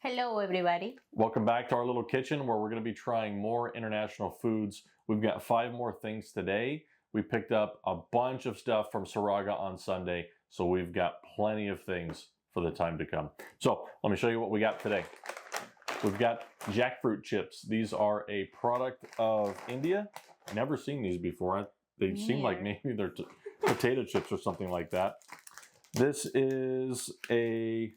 Hello everybody. Welcome back to our little kitchen where we're going to be trying more international foods. We've got 5 more things today. We picked up a bunch of stuff from Saraga on Sunday, so we've got plenty of things for the time to come. So let me show you what we got today. We've got jackfruit chips. These are a product of India. Never seen these before. They seem like maybe they're potato chips or something like that. This is a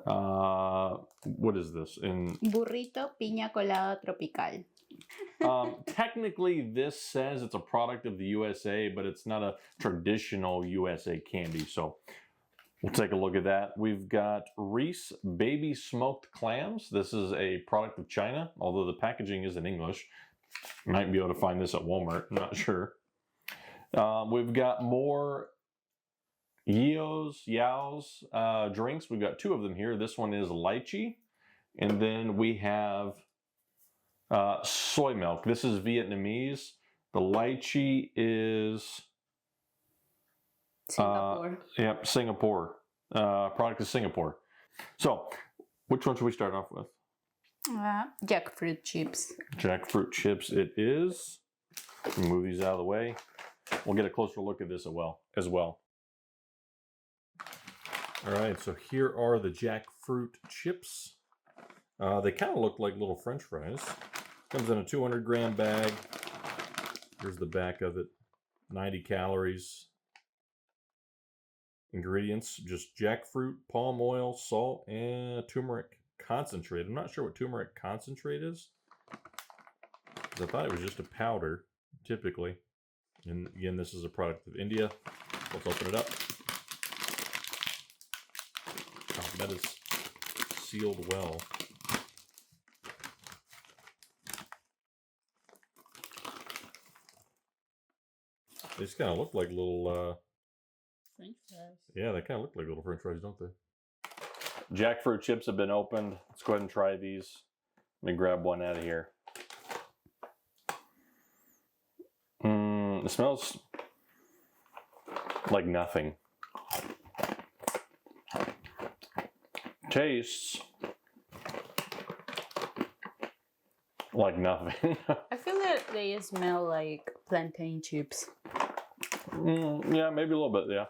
what is this? Burrito piña colada tropical. Technically, this says it's a product of the USA, but it's not a traditional USA candy. So we'll take a look at that. We've got Reese baby smoked clams. This is a product of China, although the packaging is in English. You might be able to find this at Walmart. I'm not sure. We've got more Yao's drinks. We've got 2 of them here. This one is lychee, and then we have soy milk. This is Vietnamese. The lychee is Singapore. Yep, Singapore. Product of Singapore. So, which one should we start off with? Jackfruit chips. Jackfruit chips it is. Move these out of the way. We'll get a closer look at this as well. All right, so here are the jackfruit chips. They kind of look like little French fries. Comes in a 200-gram bag. Here's the back of it. 90 calories. Ingredients, just jackfruit, palm oil, salt, and turmeric concentrate. I'm not sure what turmeric concentrate is. I thought it was just a powder, typically. And again, this is a product of India. Let's open it up. Oh, that is sealed well. They just kind of look like little French fries. Yeah, they kind of look like little French fries, don't they? Jackfruit chips have been opened. Let's go ahead and try these. Let me grab one out of here. It smells like nothing. Tastes like nothing. I feel that they smell like plantain chips. Yeah, maybe a little bit, yeah.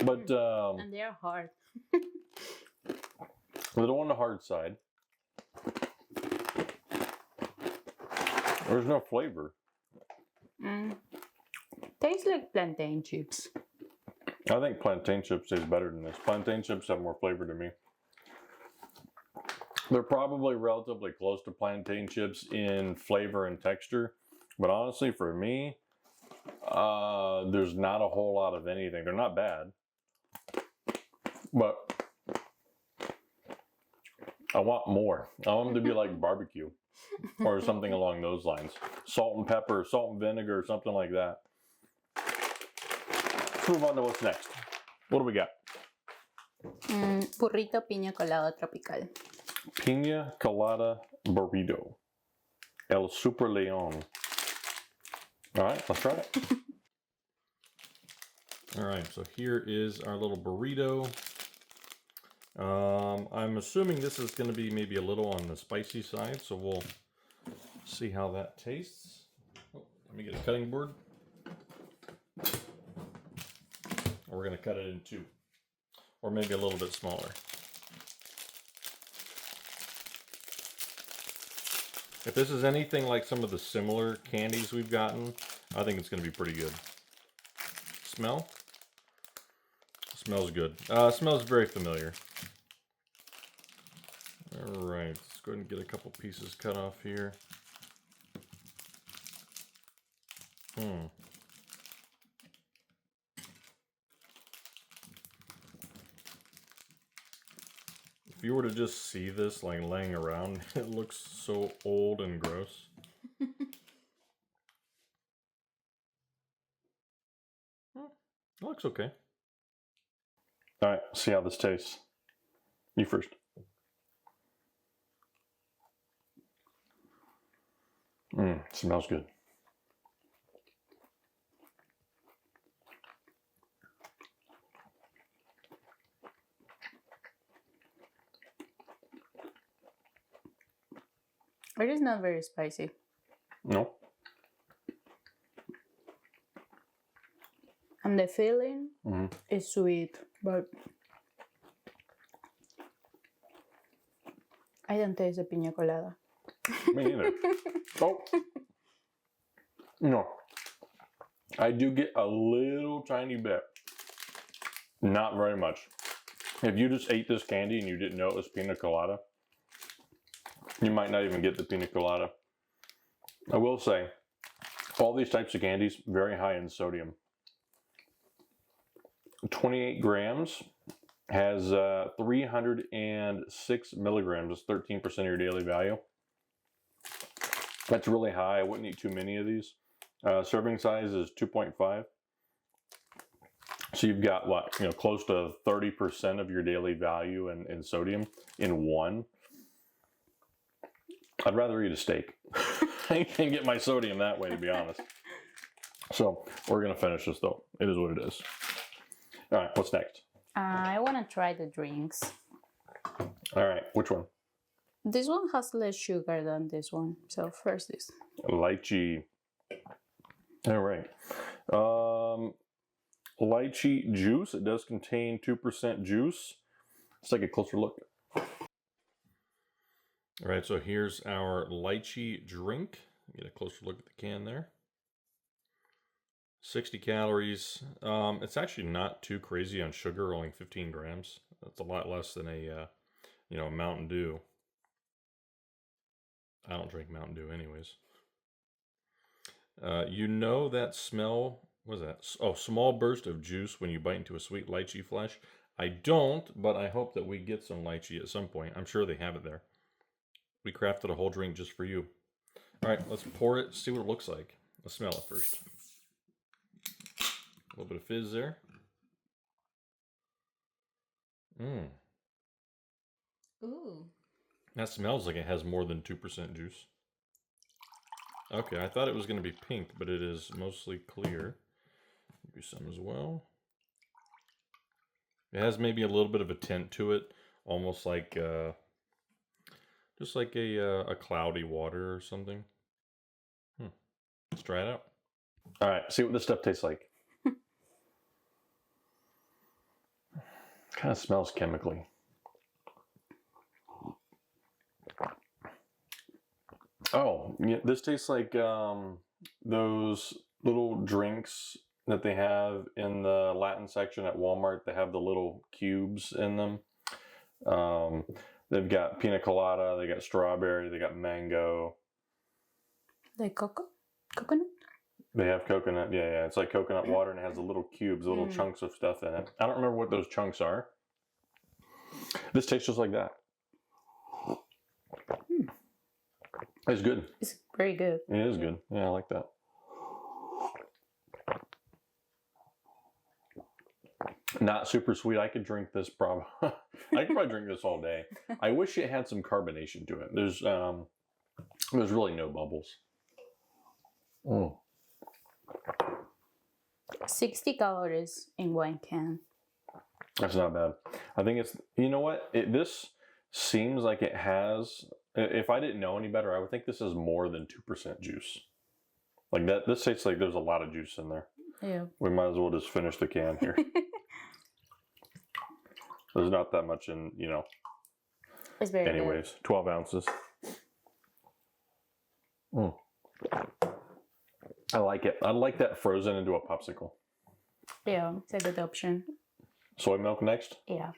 But and they're hard. they're on the hard side. There's no flavor. Tastes like plantain chips. I think plantain chips taste better than this. Plantain chips have more flavor to me. They're probably relatively close to plantain chips in flavor and texture. But honestly, for me, there's not a whole lot of anything. They're not bad. But I want more. I want them to be like barbecue or something along those lines. Salt and pepper, salt and vinegar, something like that. Let's move on to what's next. What do we got? Burrito piña colada tropical. Piña colada burrito. El Super Leon. All right, let's try it. All right, so here is our little burrito. I'm assuming this is going to be maybe a little on the spicy side, so we'll see how that tastes. Oh, let me get a cutting board. We're going to cut it in 2, or maybe a little bit smaller. If this is anything like some of the similar candies we've gotten, I think it's going to be pretty good. Smell? Smells good. Smells very familiar. Alright, let's go ahead and get a couple pieces cut off here. If you were to just see this like laying around, it looks so old and gross. It looks okay. Alright, see how this tastes. You first. Smells good. It is not very spicy. No. And the filling is sweet, but I don't taste the piña colada. Me neither. Oh. No. I do get a little tiny bit. Not very much. If you just ate this candy and you didn't know it was pina colada, you might not even get the pina colada. I will say, all these types of candies, very high in sodium. 28 grams has 306 milligrams. That's 13% of your daily value. That's really high. I wouldn't eat too many of these. Serving size is 2.5. So you've got what, close to 30% of your daily value in sodium in one. I'd rather eat a steak. I can get my sodium that way, to be honest. So we're gonna finish this though. It is what it is. All right, what's next? I want to try the drinks. All right, which one? This one has less sugar than this one. So first this. Lychee. All right. Lychee juice. It does contain 2% juice. Let's take a closer look. All right, so here's our lychee drink. Get a closer look at the can there. 60 calories. It's actually not too crazy on sugar, only 15 grams. That's a lot less than a Mountain Dew. I don't drink Mountain Dew anyways. That smell, what is that? Oh, small burst of juice when you bite into a sweet lychee flesh. I don't, but I hope that we get some lychee at some point. I'm sure they have it there. We crafted a whole drink just for you. All right, let's pour it, see what it looks like. Let's smell it first. A little bit of fizz there. Ooh. That smells like it has more than 2% juice. Okay, I thought it was going to be pink, but it is mostly clear. Give you some as well. It has maybe a little bit of a tint to it, almost like just like a cloudy water or something. Let's try it out. All right, see what this stuff tastes like. Kind of smells chemically. Oh, yeah, this tastes like those little drinks that they have in the Latin section at Walmart. They have the little cubes in them. They've got pina colada, they got strawberry, they got mango. Like coconut? They have coconut, yeah. It's like coconut water and it has the little cubes, the little chunks of stuff in it. I don't remember what those chunks are. This tastes just like that. It's good. It's very good. It is good. Yeah, I like that. Not super sweet. I could drink this probably. I could probably drink this all day. I wish it had some carbonation to it. There's really no bubbles. 60 calories in one can. That's not bad. I think it's, you know what? This seems like it has, if I didn't know any better, I would think this is more than 2% juice. Like that, this tastes like there's a lot of juice in there. Yeah. We might as well just finish the can here. There's not that much in, It's very anyways, good. 12 ounces. I like it. I like that frozen into a popsicle. Yeah, it's a good option. Soy milk next? Yeah.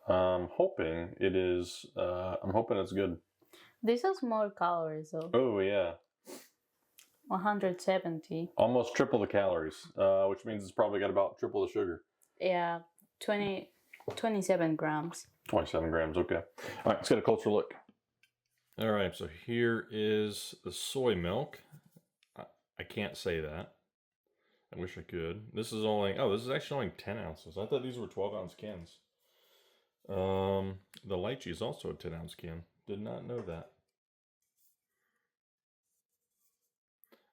I'm hoping it is, I'm hoping it's good. This has more calories though. Oh, yeah. 170. Almost triple the calories, which means it's probably got about triple the sugar. Yeah, 27 grams. 27 grams, okay. All right, let's get a closer look. All right, so here is the soy milk. I can't say that. I wish I could. This is only, this is actually only 10 ounces. I thought these were 12-ounce cans. The lychee is also a 10-ounce can. Did not know that.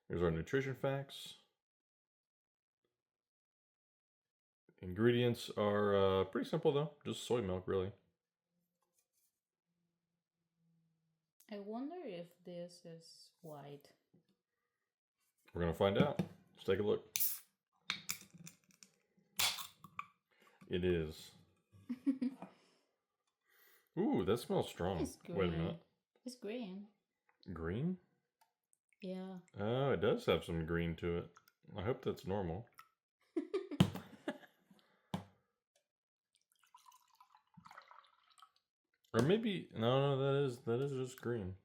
Here's our nutrition facts. Ingredients are pretty simple though, just soy milk really. I wonder if this is white. We're gonna find out. Let's take a look. It is. Ooh, that smells strong. It's green. Wait a minute. It's green. Green? Yeah. Oh, it does have some green to it. I hope that's normal. Or maybe no, that is just green.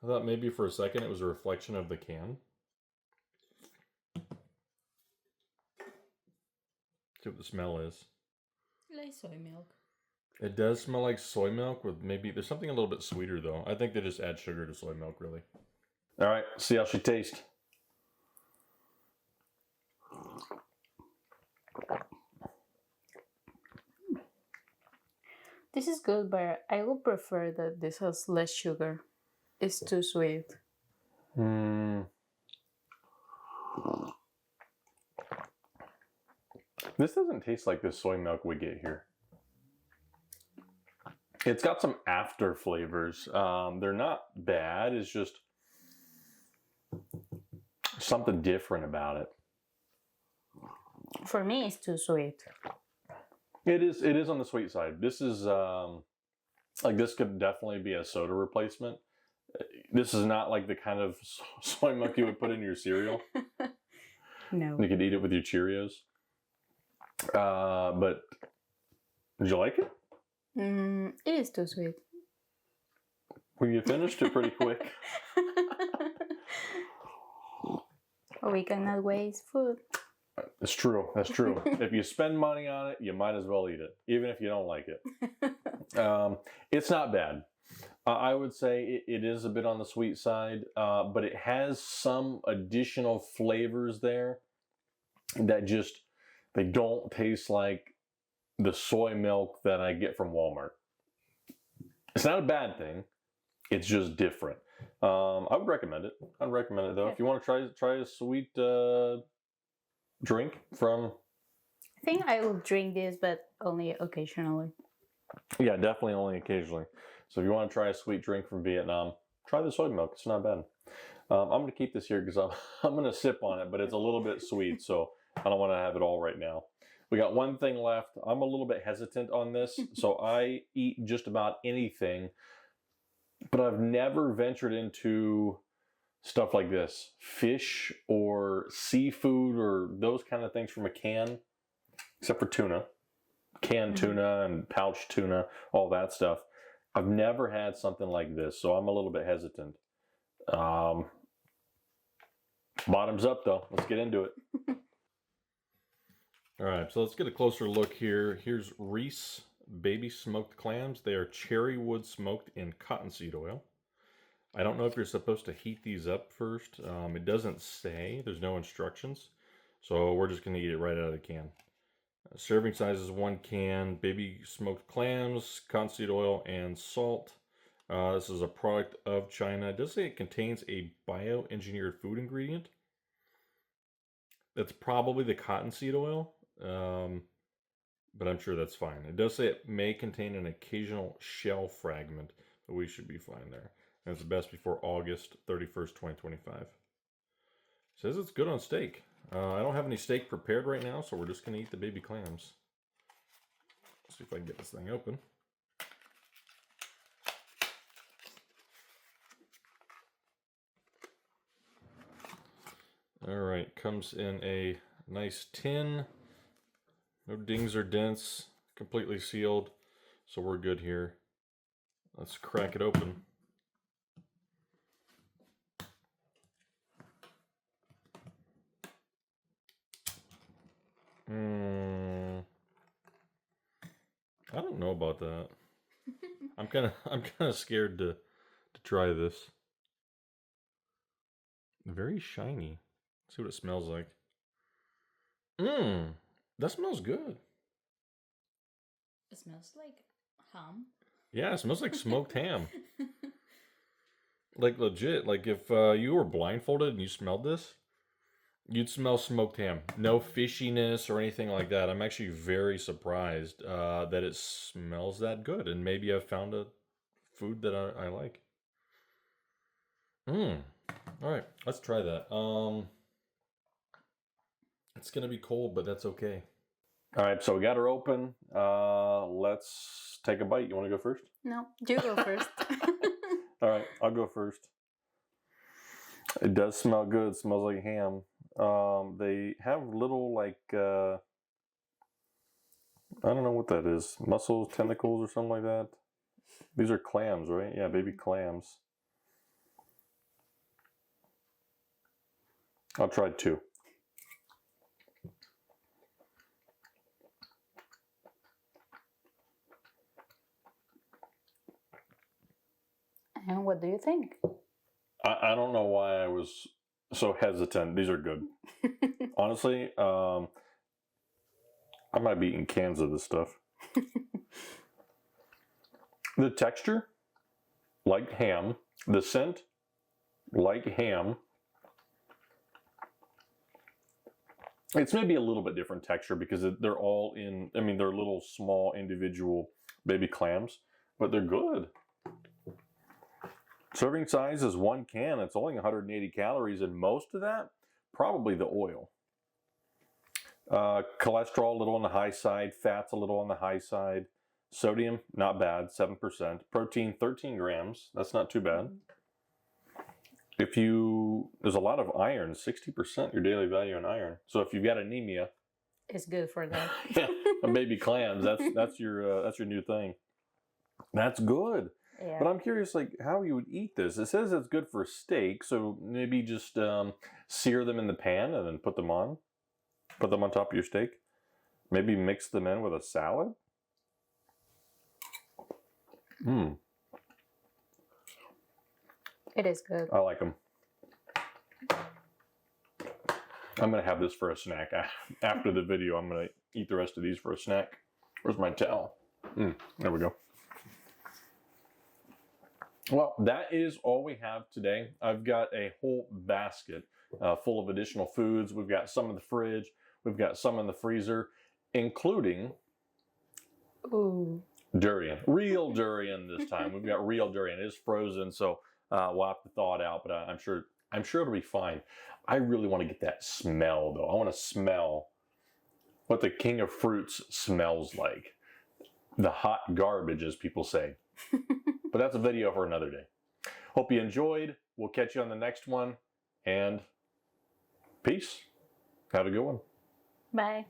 I thought maybe for a second it was a reflection of the can. See what the smell is. Like soy milk. It does smell like soy milk with maybe there's something a little bit sweeter though. I think they just add sugar to soy milk really. All right, see how she tastes. This is good, but I would prefer that this has less sugar. It's too sweet. This doesn't taste like the soy milk we get here. It's got some after flavors. They're not bad. It's just something different about it. For me, it's too sweet. It is on the sweet side. This is like this could definitely be a soda replacement. This is not like the kind of soy milk you would put in your cereal. No. You could eat it with your Cheerios. But did you like it? It is too sweet. Well, you finished it pretty quick. We cannot waste food. It's true. That's true. If you spend money on it, you might as well eat it, even if you don't like it. It's not bad. I would say it is a bit on the sweet side, but it has some additional flavors there that just, they don't taste like the soy milk that I get from Walmart. It's not a bad thing. It's just different. I would recommend it. I'd recommend it though. If you want to try a sweet drink from... I think I will drink this, but only occasionally. Yeah, definitely only occasionally. So if you want to try a sweet drink from Vietnam, try the soy milk. It's not bad. I'm going to keep this here because I'm going to sip on it, but it's a little bit sweet, so I don't want to have it all right now. We got one thing left. I'm a little bit hesitant on this, so I eat just about anything, but I've never ventured into stuff like this. Fish or seafood or those kind of things from a can, except for tuna. Canned tuna and pouch tuna, all that stuff. I've never had something like this, so I'm a little bit hesitant. Bottoms up though. Let's get into it. All right, so let's get a closer look here. Here's Reese baby smoked clams. They are cherry wood smoked in cottonseed oil. I don't know if you're supposed to heat these up first. It doesn't say. There's no instructions. So we're just going to eat it right out of the can. Serving size is 1 can. Baby smoked clams, cottonseed oil, and salt. This is a product of China. It does say it contains a bioengineered food ingredient. That's probably the cottonseed oil, but I'm sure that's fine. It does say it may contain an occasional shell fragment, but we should be fine there. And it's best before August 31st, 2025. It says it's good on steak. I don't have any steak prepared right now, so we're just going to eat the baby clams. Let's see if I can get this thing open. Alright, comes in a nice tin. No dings or dents. Completely sealed. So we're good here. Let's crack it open. I don't know about that. I'm kind of scared to try this. Very shiny. Let's see what it smells like. That smells good. It smells like ham. Yeah, it smells like smoked ham. Like legit, like if you were blindfolded and you smelled this, you'd smell smoked ham. No fishiness or anything like that. I'm actually very surprised that it smells that good. And maybe I've found a food that I like. All right, let's try that. It's gonna be cold, but that's okay. All right, so we got her open. Let's take a bite. You want to go first? No, you go first. All right, I'll go first. It does smell good. It smells like ham. They have little like I don't know what that is. Mussels, tentacles, or something like that. These are clams, right? Yeah, baby clams. I'll try 2. And what do you think? I don't know why I was so hesitant. These are good. Honestly, I might be eating cans of this stuff. The texture, like ham. The scent, like ham. It's maybe a little bit different texture because they're all in, I mean, they're little small individual baby clams, but they're good. Serving size is 1 can. It's only 180 calories, and most of that, probably the oil. Cholesterol a little on the high side, fats a little on the high side. Sodium, not bad, 7%. Protein, 13 grams. That's not too bad. There's a lot of iron, 60% your daily value in iron. So if you've got anemia, It's good for that. yeah, baby clams, that's your new thing. That's good. Yeah. But I'm curious, like, how you would eat this. It says it's good for steak, so maybe just sear them in the pan and then put them on top of your steak. Maybe mix them in with a salad. It is good. I like them. I'm gonna have this for a snack after the video. I'm gonna eat the rest of these for a snack. Where's my towel? There we go. Well, that is all we have today. I've got a whole basket full of additional foods. We've got some in the fridge. We've got some in the freezer, including durian. Real durian this time. We've got real durian. It is frozen, so we'll have to thaw it out, but I'm sure it'll be fine. I really want to get that smell, though. I want to smell what the king of fruits smells like. The hot garbage, as people say. But that's a video for another day. Hope you enjoyed. We'll catch you on the next one. And peace. Have a good one. Bye.